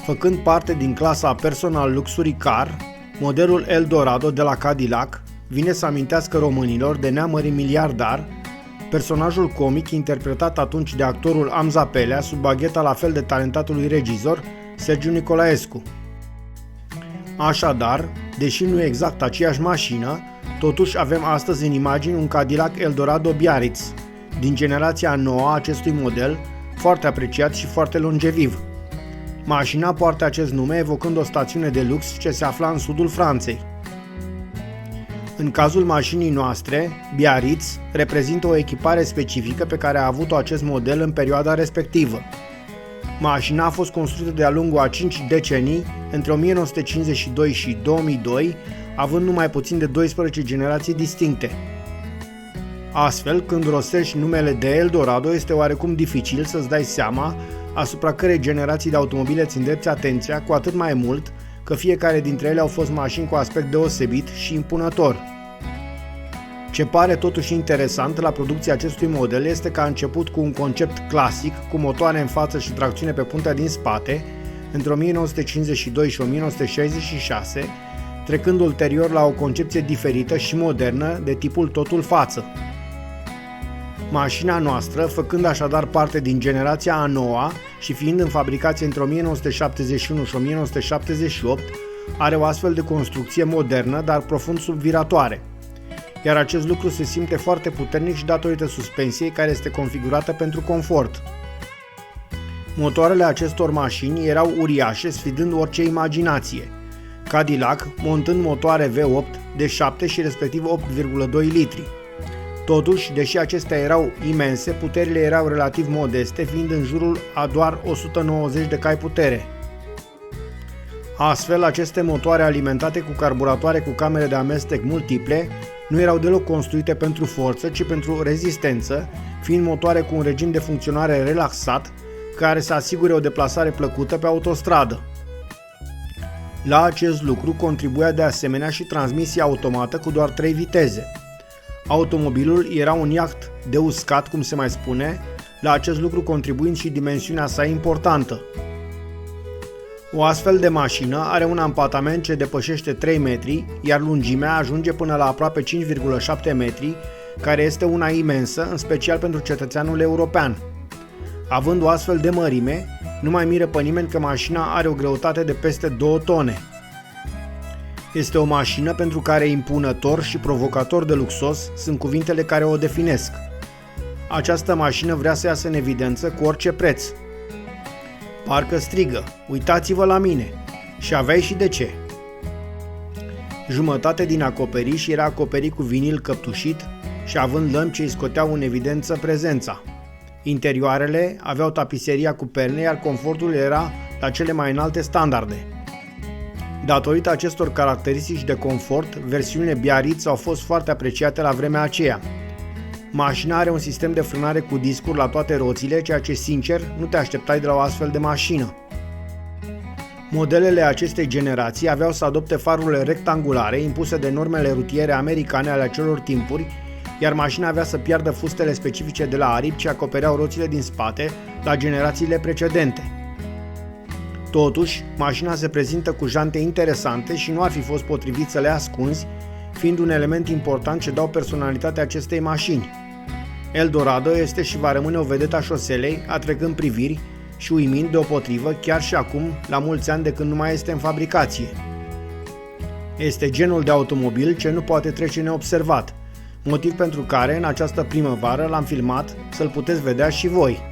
Făcând parte din clasa Personal Luxury Car, modelul Eldorado de la Cadillac vine să amintească românilor de neamării miliardar, personajul comic interpretat atunci de actorul Amza Pelea sub bagheta la fel de talentatului regizor Sergiu Nicolaescu. Așadar, deși nu e exact aceeași mașină, totuși avem astăzi în imagini un Cadillac Eldorado Biarritz, din generația nouă a acestui model, foarte apreciat și foarte longeviv. Mașina poartă acest nume evocând o stațiune de lux ce se afla în sudul Franței. În cazul mașinii noastre, Biarritz reprezintă o echipare specifică pe care a avut-o acest model în perioada respectivă. Mașina a fost construită de-a lungul a 5 decenii, între 1952 și 2002, având numai puțin de 12 generații distincte. Astfel, când rostești numele de Eldorado, este oarecum dificil să-ți dai seama asupra cărei generații de automobile ți îndrepți atenția, cu atât mai mult că fiecare dintre ele au fost mașini cu aspect deosebit și impunător. Ce pare totuși interesant la producția acestui model este că a început cu un concept clasic, cu motoare în față și tracțiune pe puntea din spate, între 1952 și 1966, trecând ulterior la o concepție diferită și modernă de tipul totul față. Mașina noastră, făcând așadar parte din generația a noua și fiind în fabricație între 1971 și 1978, are o astfel de construcție modernă, dar profund subviratoare. Iar acest lucru se simte foarte puternic și datorită suspensiei care este configurată pentru confort. Motoarele acestor mașini erau uriașe, sfidând orice imaginație. Cadillac montând motoare V8 de 7 și respectiv 8,2 litri. Totuși, deși acestea erau imense, puterile erau relativ modeste, fiind în jurul a doar 190 de cai putere. Astfel, aceste motoare alimentate cu carburatoare cu camere de amestec multiple nu erau deloc construite pentru forță, ci pentru rezistență, fiind motoare cu un regim de funcționare relaxat, care să asigure o deplasare plăcută pe autostradă. La acest lucru contribuia de asemenea și transmisia automată cu doar 3 viteze. Automobilul era un iaht de uscat, cum se mai spune, la acest lucru contribuind și dimensiunea sa importantă. O astfel de mașină are un ampatament ce depășește 3 metri, iar lungimea ajunge până la aproape 5,7 metri, care este una imensă, în special pentru cetățeanul european. Având o astfel de mărime, nu mai miră pe nimeni că mașina are o greutate de peste 2 tone. Este o mașină pentru care impunător și provocator de luxos sunt cuvintele care o definesc. Această mașină vrea să iasă în evidență cu orice preț. Parcă strigă, uitați-vă la mine! Și aveai și de ce. Jumătate din acoperiș era acoperit cu vinil căptușit și având lămpi ce îi scoteau în evidență prezența. Interioarele aveau tapiseria cu perne, iar confortul era la cele mai înalte standarde. Datorită acestor caracteristici de confort, versiunile Biarritz au fost foarte apreciate la vremea aceea. Mașina are un sistem de frânare cu discuri la toate roțile, ceea ce, sincer, nu te așteptai de la o astfel de mașină. Modelele acestei generații aveau să adopte farurile rectangulare impuse de normele rutiere americane ale acelor timpuri, iar mașina avea să piardă fustele specifice de la aripi ce acopereau roțile din spate la generațiile precedente. Totuși, mașina se prezintă cu jante interesante și nu ar fi fost potrivit să le ascunzi, fiind un element important ce dau personalitatea acestei mașini. Eldorado este și va rămâne o vedetă a șoselei, atrăgând priviri și uimind deopotrivă chiar și acum, la mulți ani de când nu mai este în fabricație. Este genul de automobil ce nu poate trece neobservat, motiv pentru care în această primăvară l-am filmat să-l puteți vedea și voi.